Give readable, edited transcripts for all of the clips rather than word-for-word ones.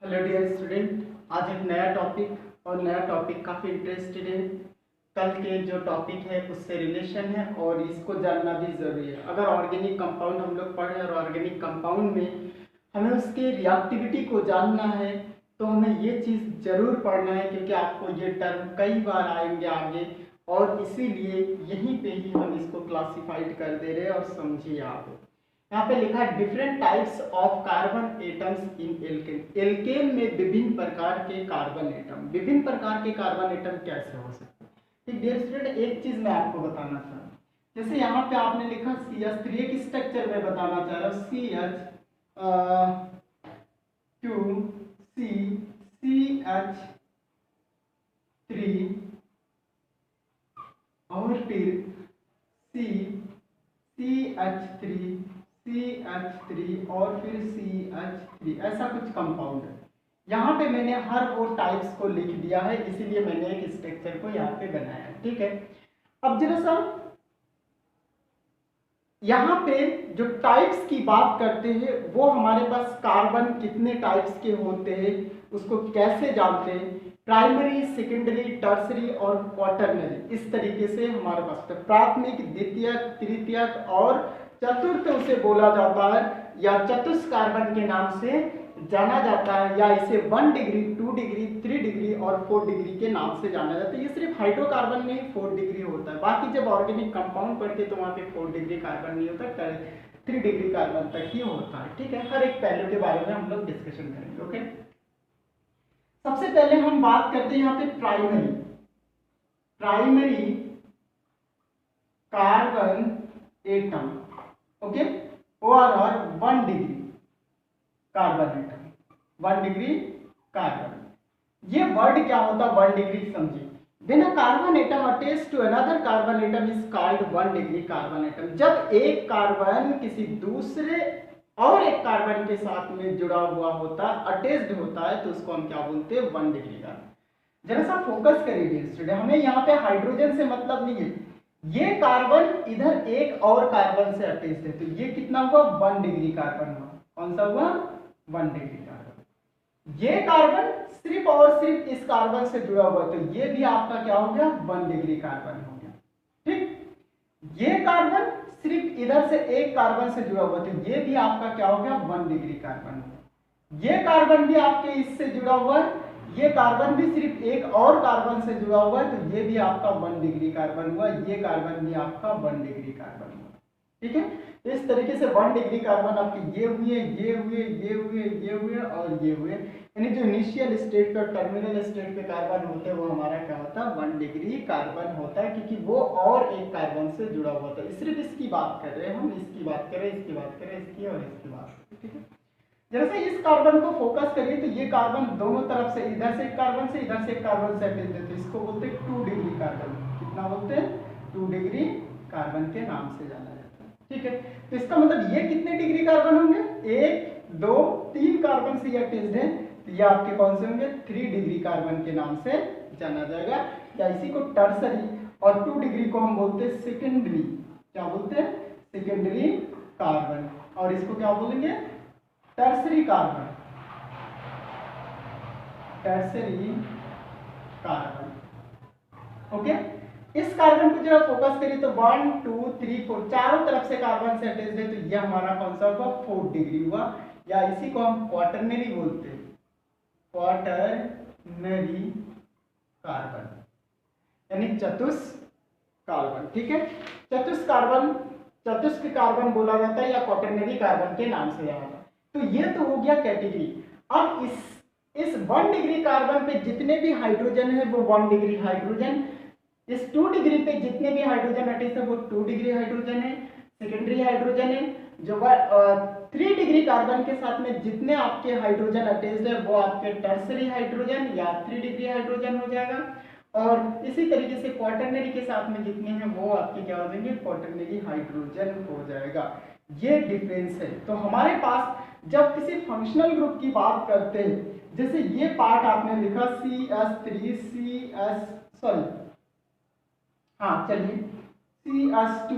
Hello dear student, आज एक नया टॉपिक और नया टॉपिक काफ़ी इंटरेस्टेड है। कल के जो टॉपिक है उससे रिलेशन है और इसको जानना भी ज़रूरी है। अगर ऑर्गेनिक कंपाउंड हम लोग पढ़ रहे हैं और ऑर्गेनिक कंपाउंड में हमें उसके रिएक्टिविटी को जानना है तो हमें ये चीज़ ज़रूर पढ़ना है, क्योंकि आपको ये टर्म कई बार आएंगे आगे, और इसीलिए यहीं पे ही हम इसको क्लासिफाइड कर दे रहे हैं। और समझिए आप यहाँ पे लिखा है different types of carbon atoms in alkane. Alkane में विभिन्न प्रकार के कार्बन एटम, विभिन्न प्रकार के कार्बन एटम कैसे हो सकते हैं। ठीक डियर स्टूडेंट, एक चीज मैं आपको बताना चाह रहा हूँ। जैसे यहाँ पे आपने लिखा CH3, एक स्ट्रक्चर में बताना चाह रहा हूँ। CH2CCH3 और फिर CH3 और फिर CH3, ऐसा कुछ कंपाउंड है। यहाँ पे मैंने हर वो टाइप्स को लिख दिया है, इसीलिए मैंने एक स्ट्रक्चर को यहाँ पे बनाया है। ठीक है, अब जरा सा यहाँ पे जो टाइप्स की बात करते हैं वो हमारे पास कार्बन कितने टाइप्स के होते हैं उसको कैसे जानते हैं। प्राइमरी, सेकेंडरी, टर्सरी और क्वाटरनरी, इस तरीके से हमारे पास प्राथमिक, द्वितीयक, तृतीयक और चतुर्थ उसे बोला जाता है या चतुष्क कार्बन के नाम से जाना जाता है, या इसे 1 डिग्री, 2 डिग्री, 3 डिग्री और 4 डिग्री के नाम से जाना जाता है। ये सिर्फ हाइड्रोकार्बन में ही 4 डिग्री होता है, बाकी जब ऑर्गेनिक कंपाउंड पढ़ते तो वहाँ पे 4 डिग्री कार्बन नहीं होता, 3 डिग्री कार्बन तक ही होता है। ठीक है, हर एक पहलू के बारे में हम लोग डिस्कशन करेंगे। ओके, सबसे पहले हम बात करते हैं यहाँ पे प्राइमरी कार्बन एटम। ओके, और 1 degree carbon atom, 1 degree carbon. ये वर्ड क्या होता है 1 डिग्री, समझिए। When a carbon atom attach to another carbon atom is called 1 degree carbon atom. जब एक कार्बन किसी दूसरे और एक कार्बन के साथ में जुड़ा हुआ होता है, अटैच्ड होता है, तो उसको हम क्या बोलते हैं 1 डिग्री कार्बन। जरा सा फोकस करिए स्टूडेंट, हमें यहाँ पे हाइड्रोजन से मतलब नहीं है। ये कार्बन इधर एक और कार्बन से अटैच्ड है, तो ये कितना हुआ 1 डिग्री कार्बन हुआ। कौन सा हुआ 1 डिग्री कार्बन। ये कार्बन सिर्फ और सिर्फ इस कार्बन से जुड़ा हुआ, तो ये भी आपका क्या हो गया 1 डिग्री कार्बन हो गया। ठीक, ये कार्बन सिर्फ इधर से एक कार्बन से जुड़ा हुआ, तो ये भी आपका क्या हो गया 1 डिग्री कार्बन हो गया। ये कार्बन भी आपके इससे जुड़ा हुआ है, ये कार्बन भी सिर्फ एक और कार्बन से जुड़ा हुआ है, तो ये भी आपका 1 डिग्री कार्बन हुआ। ये कार्बन भी आपका 1 डिग्री कार्बन हुआ। ठीक है, इस तरीके से 1 डिग्री कार्बन आपके ये हुए, ये हुए, ये हुए, ये हुए और ये हुए। यानी जो इनिशियल स्टेट पे और टर्मिनल स्टेट पे कार्बन होते हैं वो हमारा क्या होता है 1 डिग्री कार्बन होता है, क्योंकि वो और एक कार्बन से जुड़ा हुआ था। सिर्फ इसकी बात कर रहे हैं हम, इसकी बात करें, इसकी बात करें, इसकी और इसकी बात। ठीक है, जैसे इस कार्बन को फोकस करिए तो ये कार्बन दोनों तरफ से, इधर से एक कार्बन से, इधर से एक कार्बन से अटैच है, तो इसको बोलते हैं 2 डिग्री कार्बन। कितना बोलते हैं 2 डिग्री कार्बन के नाम से जाना जाता है। ठीक है, तो इसका मतलब ये कितने डिग्री कार्बन होंगे, 1 2 3 कार्बन से ये अटैच्ड है, तो ये आपके कौन से होंगे 3 डिग्री कार्बन के नाम से जाना जाएगा, या इसी को टर्सरी। और 2 डिग्री को हम बोलते हैं सेकेंडरी। क्या बोलते हैं सेकेंडरी कार्बन, और इसको क्या बोलेंगे tertiary carbon, tertiary carbon. Okay, इस कार्बन को जरा फोकस करिए तो 1 2 3 4 चारों तरफ से कार्बन से अटैच्ड है, तो ये हमारा कौन सा हुआ 4 डिग्री हुआ, या इसी को हम क्वाटरनरी बोलते हैं, क्वाटरनरी कार्बन, यानी चतुष्क कार्बन। ठीक है, चतुष्क कार्बन, चतुष्क कार्बन बोला जाता है या क्वाटरनरी कार्बन के नाम से जाना जाता है। तो ये तो हो गया कैटेगरी। अब इस 1 डिग्री कार्बन पे जितने भी हाइड्रोजन है वो 1 डिग्री हाइड्रोजन, इस 2 डिग्री पे जितने भी हाइड्रोजन अटैच है वो 2 डिग्री हाइड्रोजन है, सेकेंडरी हाइड्रोजन है। जो 3 डिग्री कार्बन के साथ में जितने आपके हाइड्रोजन अटैच है वो आपके टर्सरी हाइड्रोजन या 3 डिग्री हाइड्रोजन हो जाएगा, और इसी तरीके से क्वाटरनरी के साथ में जितने हैं वो आपके क्या हो जाएंगे क्वाटरनरी हाइड्रोजन हो जाएगा। ये डिफरेंस है। तो हमारे पास जब किसी फंक्शनल ग्रुप की बात करते हैं, जैसे ये पार्ट आपने लिखा चलिए CH2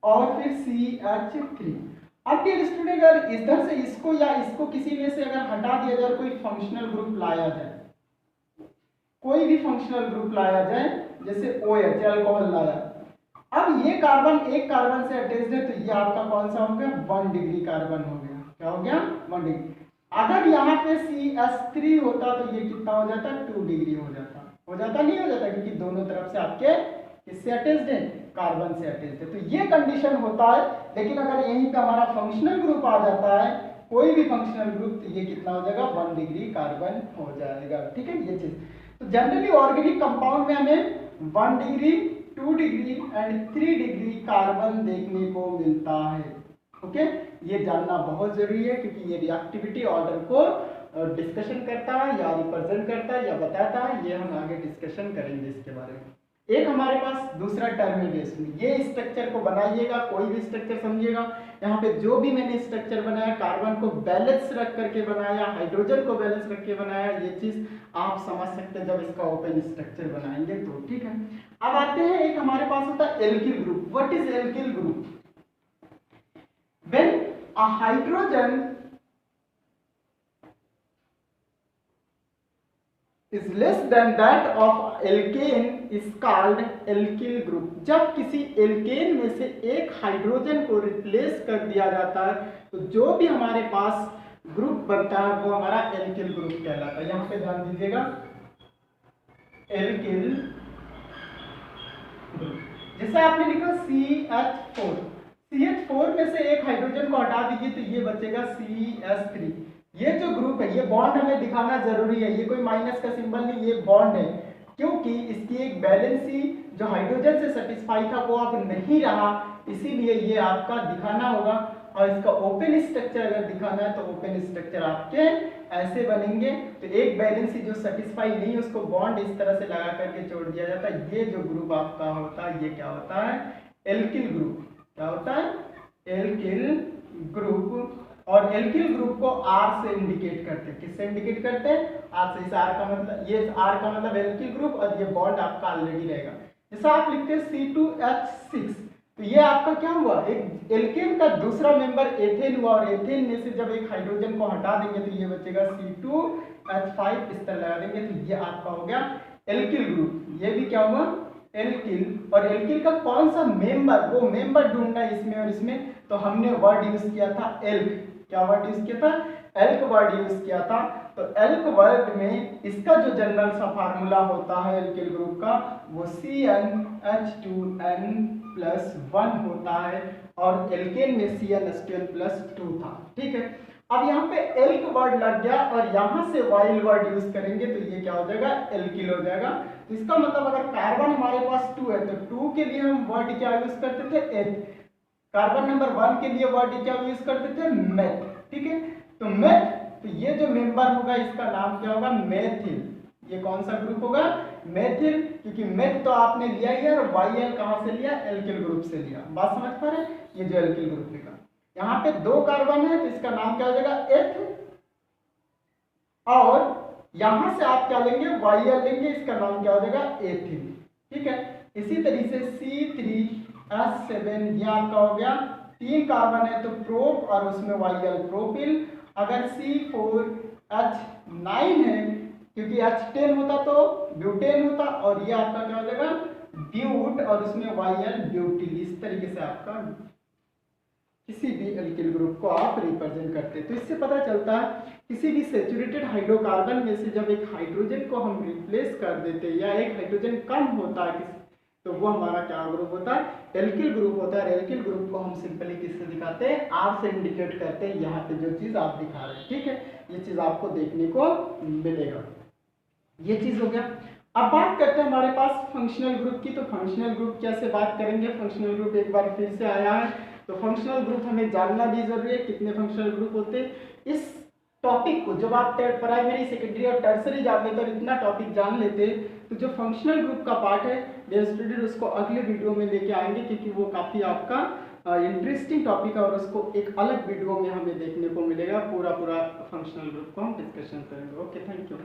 और फिर CH3। अब डियर स्टूडेंट अगर इधर से इसको या इसको किसी में से अगर हटा दिया जाए, कोई फंक्शनल ग्रुप लाया जाए, कोई भी फंक्शनल ग्रुप लाया जाए, जैसे OH अल्कोहल लाया, अब ये कार्बन एक कार्बन से अटैच्ड है, तो ये आपका कौन सा हो गया, 1 डिग्री कार्बन हो गया। क्या हो गया, 1 डिग्री। अगर यहाँ पे CH3 होता तो ये कितना हो जाता, 2 डिग्री हो जाता। नहीं हो जाता, क्योंकि दोनों तरफ से आपके किससे अटैच्ड है, कार्बन से अटैच्ड है। तो ये कंडीशन होता है। लेकिन अगर यहीं पे हमारा फंक्शनल ग्रुप आ जाता है, कोई भी फंक्शनल ग्रुप, तो ये कितना हो जाएगा, 1 डिग्री कार्बन हो जाएगा। ठीक है, ये चीज। तो जनरली ऑर्गेनिक कंपाउंड में हमें 1 degree, 2 degree and 3 degree carbon देखने को मिलता है। ओके, ये जानना बहुत जरूरी है, क्योंकि ये रिएक्टिविटी ऑर्डर को डिस्कशन करता है या रिप्रेजेंट करता है या बताता है। ये हम आगे डिस्कशन करेंगे इसके बारे में। एक हमारे पास दूसरा टर्म है बेस में, ये स्ट्रक्चर को बनाइएगा, कोई भी स्ट्रक्चर समझिएगा। यहाँ पे जो भी मैंने स्ट्रक्चर बनाया, कार्बन को बैलेंस रख करके बनाया, हाइड्रोजन को बैलेंस रख के बनाया, ये चीज आप समझ सकते हैं जब इसका ओपन स्ट्रक्चर बनाएंगे तो। ठीक है, अब आते हैं, एक हमारे पास होता है alkyl group. What is alkyl group? When a hydrogen is less than that of alkane is called alkyl group। जब किसी एल्केन में से एक हाइड्रोजन को रिप्लेस कर दिया जाता है, तो जो भी हमारे पास ग्रुप बनता है वो हमारा एल्किल ग्रुप कहलाता है। यहां पे ध्यान दीजिएगा, एल्किल ग्रुप। जैसे आपने लिखा CH4, CH4 में से एक हाइड्रोजन को हटा दीजिए तो ये बचेगा CH3। ये जो ग्रुप है, ये बॉन्ड हमें दिखाना जरूरी है, ये कोई माइनस का सिंबल नहीं, ये बॉन्ड है, क्योंकि इसकी एक बैलेंसी जो हाइड्रोजन से सेटिस्फाई था वो अब नहीं रहा, इसीलिए ये आपका दिखाना होगा। और इसका ओपन स्ट्रक्चर अगर दिखाना है तो ओपन स्ट्रक्चर आपके ऐसे बनेंगे। तो एक बैलेंसी जो सेटिस्फाई नहीं है उसको बॉन्ड इस तरह से लगा करके छोड़ दिया जाता है। ये जो ग्रुप आपका होता है, ये क्या होता है, एल्किल ग्रुप। क्या होता है, एल्किल ग्रुप। और एल्किल ग्रुप को R से इंडिकेट करते हैं। किससे इंडिकेट करते हैं, R से। इस R का मतलब, ये R का मतलब एल्किल ग्रुप, और ये बॉन्ड आपका ऑलरेडी रहेगा। जैसा आप लिखते हैं C2H6, तो ये आपका क्या हुआ, एक एल्केन का दूसरा मेंबर एथेन हुआ, और एथेन में से जब एक हाइड्रोजन को हटा देंगे तो ये बचेगा C2H5, इस तरह लगा देंगे तो ये आपका हो गया एल्किल ग्रुप। ये भी क्या हुआ, एल्किल। और एल्किल का कौन सा मेंबर, वो मेंबर ढूंढना है इसमें और इसमें, तो हमने वर्ड यूज किया था एल्क। क्या वर्ड यूज किया था, एल्क वर्ड यूज किया था। तो एल्क वर्ड में इसका जो जनरल सा फार्मूला होता है एल्किल ग्रुप का, वो CnH2n+1 होता है, और एल्केन में CnH2n+2 था। ठीक है, अब यहाँ पे एल्क वर्ड लग गया और यहाँ से वाइल वर्ड यूज करेंगे तो ये क्या हो जाएगा, एल्किल हो जाएगा। तो इसका मतलब अगर कार्बन हमारे पास 2 है तो 2 के लिए हम वर्ड क्या यूज करते थे, एथ। कार्बन नंबर 1 के लिए वर्ड क्या यूज करते थे, मेथ। ठीक है, तो मेथ, तो ये जो मेंबर होगा इसका नाम क्या होगा, मेथिल। ये कौन सा ग्रुप होगा, मेथिल, क्योंकि मेथ तो आपने लिया ही है, और वाई कहां से लिया, एल्किल ग्रुप से लिया। बात समझ पा रहे हैं, ये जो एल्किल ग्रुप लिखा, यहाँ पे 2 कार्बन है तो इसका नाम क्या हो जाएगा, एथ। और यहां से आप क्या लेंगे, वाई लेंगे, इसका नाम क्या हो जाएगा, एथिल। ठीक है, इसी तरीके से C3H7, ये आपका हो गया, 3 कार्बन है तो प्रोप और उसमें वाई प्रोपिल। अगर C4H9 है, क्योंकि H10 होता तो ब्यूटेन होता, और ये आपका क्या हो जाएगा, ब्यूट, और उसमें वाई ब्यूटिल। इस तरीके से आपका किसी भी एल्किल ग्रुप को आप रिप्रेजेंट करते हैं। तो इससे पता चलता है किसी भी सैचुरेटेड हाइड्रोकार्बन में से जब एक हाइड्रोजन को हम रिप्लेस कर देते हैं या एक हाइड्रोजन कम होता है तो वो हमारा क्या ग्रुप होता है, एल्किल ग्रुप होता है। एल्किल ग्रुप को हम सिंपली किससे दिखाते हैं, R से इंडिकेट करते हैं। यहाँ पे जो चीज आप दिखा रहे हैं, ठीक है, ये चीज आपको देखने को मिलेगा। ये चीज हो गया। अब बात करते हैं हमारे पास फंक्शनल ग्रुप की। तो फंक्शनल ग्रुप कैसे बात करेंगे, फंक्शनल ग्रुप एक बार फिर से आया है, तो फंक्शनल ग्रुप हमें जानना भी जरूरी है, कितने फंक्शनल ग्रुप होते हैं। इस टॉपिक को जब आप प्राइमरी, सेकेंडरी और टर्सरी जान लेते हैं, इतना टॉपिक जान लेते हैं, तो जो फंक्शनल ग्रुप का पार्ट है डियर स्टूडेंट, उसको अगले वीडियो में लेके आएंगे, क्योंकि वो काफी आपका इंटरेस्टिंग टॉपिक है और उसको एक अलग वीडियो में हमें देखने को मिलेगा। पूरा फंक्शनल ग्रुप को हम डिस्कशन करेंगे। Okay, thank you.